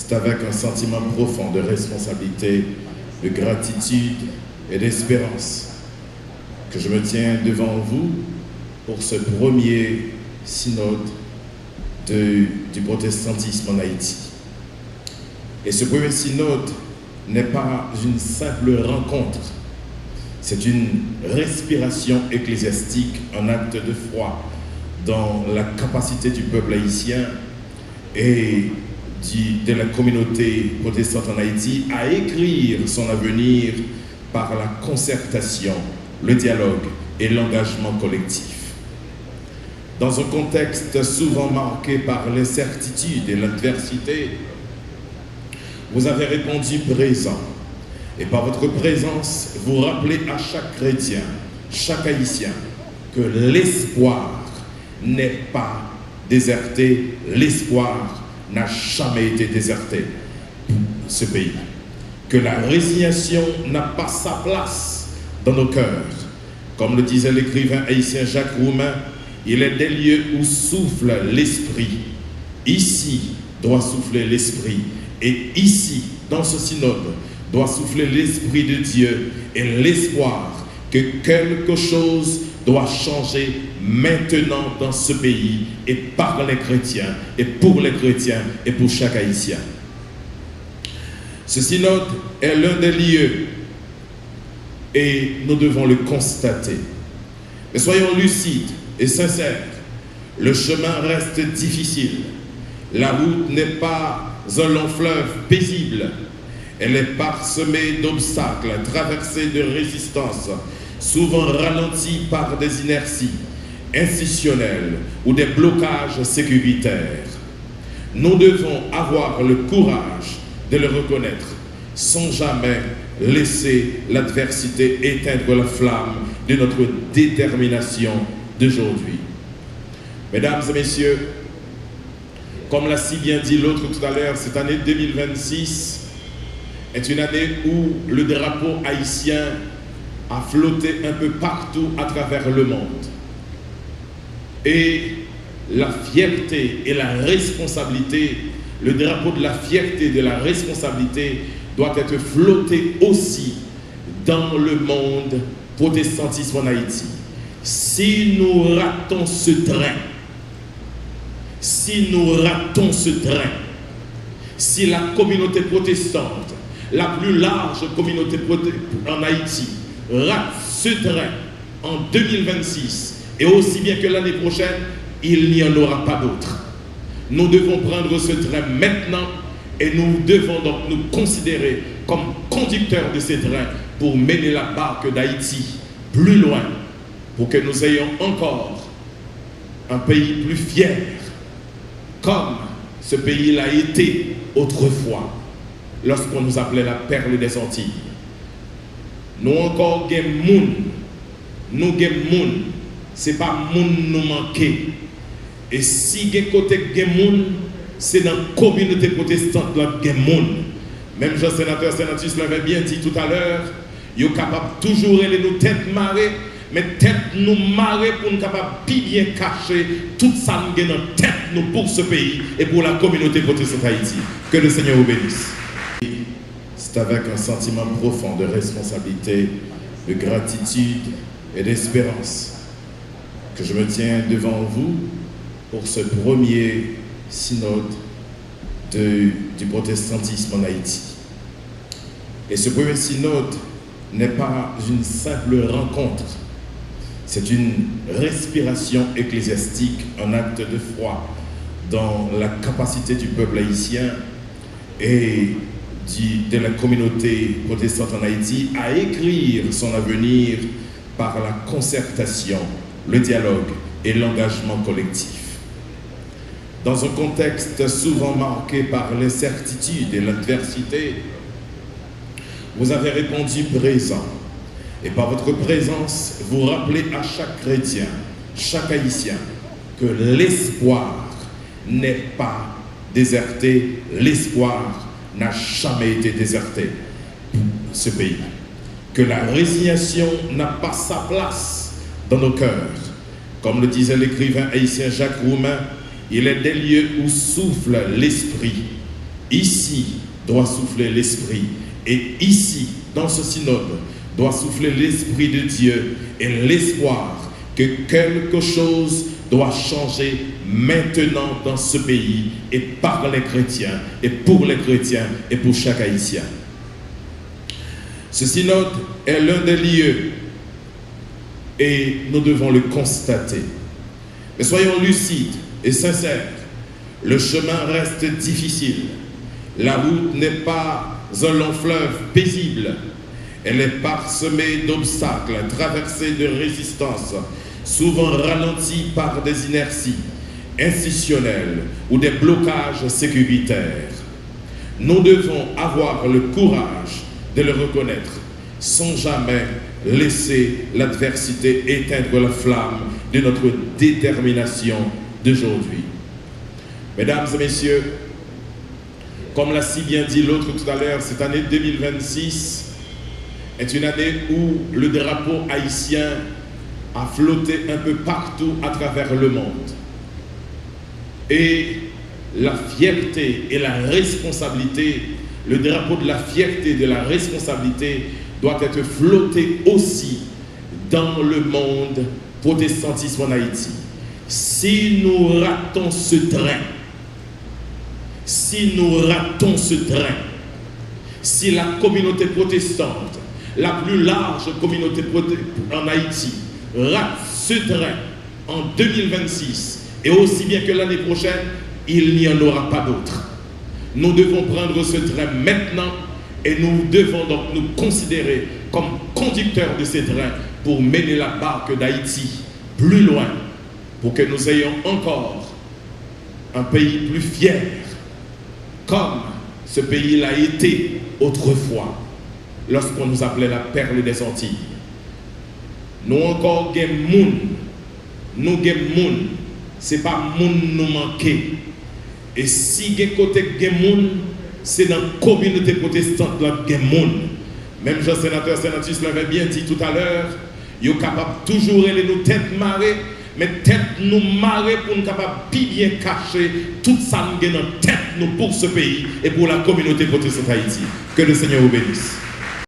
C'est avec un sentiment profond de responsabilité, de gratitude et d'espérance que je me tiens devant vous pour ce premier synode du protestantisme en Haïti. Et ce premier synode n'est pas une simple rencontre, c'est une respiration ecclésiastique, un acte de foi dans la capacité du peuple haïtien et de la communauté protestante en Haïti à écrire son avenir par la concertation, le dialogue et l'engagement collectif. Dans un contexte souvent marqué par l'incertitude et l'adversité, vous avez répondu présent. Et par votre présence, vous rappelez à chaque chrétien, chaque haïtien, que l'espoir n'est pas déserté, l'espoir n'a jamais été déserté pour ce pays. Que la résignation n'a pas sa place dans nos cœurs. Comme le disait l'écrivain haïtien Jacques Roumain, il est des lieux où souffle l'esprit. Ici doit souffler l'esprit. Et ici, dans ce synode, doit souffler l'esprit de Dieu et l'espoir que quelque chose doit changer maintenant dans ce pays et par les chrétiens et pour chaque haïtien. Ce synode est l'un des lieux et nous devons le constater. Mais soyons lucides et sincères, le chemin reste difficile. La route n'est pas un long fleuve paisible. Elle est parsemée d'obstacles, traversée de résistances, souvent ralentie par des inerties institutionnelles ou des blocages sécuritaires. Nous devons avoir le courage de le reconnaître sans jamais laisser l'adversité éteindre la flamme de notre détermination d'aujourd'hui. Mesdames et messieurs, comme l'a si bien dit l'autre tout à l'heure, cette année 2026 est une année où le drapeau haïtien a flotté un peu partout à travers le monde. Et la fierté et la responsabilité, le drapeau de la fierté et de la responsabilité doit être flotté aussi dans le monde protestantisme en Haïti. Si nous ratons ce train, si la communauté protestante, la plus large communauté en Haïti, rate ce train en 2026 et aussi bien que l'année prochaine, il n'y en aura pas d'autre. Nous devons prendre ce train maintenant et nous devons donc nous considérer comme conducteurs de ce train pour mener la barque d'Haïti plus loin, pour que nous ayons encore un pays plus fier, comme ce pays l'a été autrefois, lorsqu'on nous appelait la perle des Antilles. Nous encore gen moun, c'est pas moun nous manquer. Et si gen côté gen moun, c'est dans la communauté protestante là gen moun. Même Jean-Sénateur Sénatus l'avait bien dit tout à l'heure, il est capable toujours de nous tête marrer, mais tête nous marrer pour nous capable bien cacher tout ça nous gagne dans tête nous pour ce pays et pour la communauté protestante Haïti. Que le Seigneur vous bénisse. C'est avec un sentiment profond de responsabilité, de gratitude et d'espérance que je me tiens devant vous pour ce premier synode du protestantisme en Haïti. Et ce premier synode n'est pas une simple rencontre, c'est une respiration ecclésiastique, un acte de foi dans la capacité du peuple haïtien et de la communauté protestante en Haïti à écrire son avenir par la concertation, le dialogue et l'engagement collectif. Dans un contexte souvent marqué par l'incertitude et l'adversité, vous avez répondu présent. Et par votre présence, vous rappelez à chaque chrétien, chaque haïtien, que l'espoir n'est pas déserté, l'espoir n'a jamais été déserté pour ce pays. Que la résignation n'a pas sa place dans nos cœurs. Comme le disait l'écrivain haïtien Jacques Roumain, il est des lieux où souffle l'esprit. Ici doit souffler l'Esprit. Et ici, dans ce synode, doit souffler l'Esprit de Dieu et l'espoir que quelque chose doit changer maintenant dans ce pays et par les chrétiens et pour les chrétiens et pour chaque Haïtien. Ce synode est l'un des lieux et nous devons le constater. Mais soyons lucides et sincères. Le chemin reste difficile. La route n'est pas un long fleuve paisible. Elle est parsemée d'obstacles, traversée de résistances, souvent ralentie par des inerties institutionnelles ou des blocages sécuritaires. Nous devons avoir le courage de le reconnaître sans jamais laisser l'adversité éteindre la flamme de notre détermination d'aujourd'hui. Mesdames et messieurs, comme l'a si bien dit l'autre tout à l'heure, cette année 2026 est une année où le drapeau haïtien a flotté un peu partout à travers le monde. Et la fierté et la responsabilité, le drapeau de la fierté et de la responsabilité doit être flotté aussi dans le monde protestantisme en Haïti. Si nous ratons ce train, si la communauté protestante, la plus large communauté en Haïti, rate ce train en 2026 et aussi bien que l'année prochaine, il n'y en aura pas d'autre. Nous devons prendre ce train maintenant et nous devons donc nous considérer comme conducteurs de ce train pour mener la barque d'Haïti plus loin, pour que nous ayons encore un pays plus fier, comme ce pays l'a été autrefois, lorsqu'on nous appelait la perle des Antilles. Nous encore gen moun, nous gen moun, c'est pas moun nous manquer. Et si gen côté gen moun, c'est dans la communauté protestante là gen moun. Même Jean-Sénateur Sénatus l'avait bien dit tout à l'heure, il est capable toujours de nous tête marrer, mais tête nous marrer pour nous capable bien cacher tout ça nous dans tête nous pour ce pays et pour la communauté protestante Haïti. Que le Seigneur vous bénisse.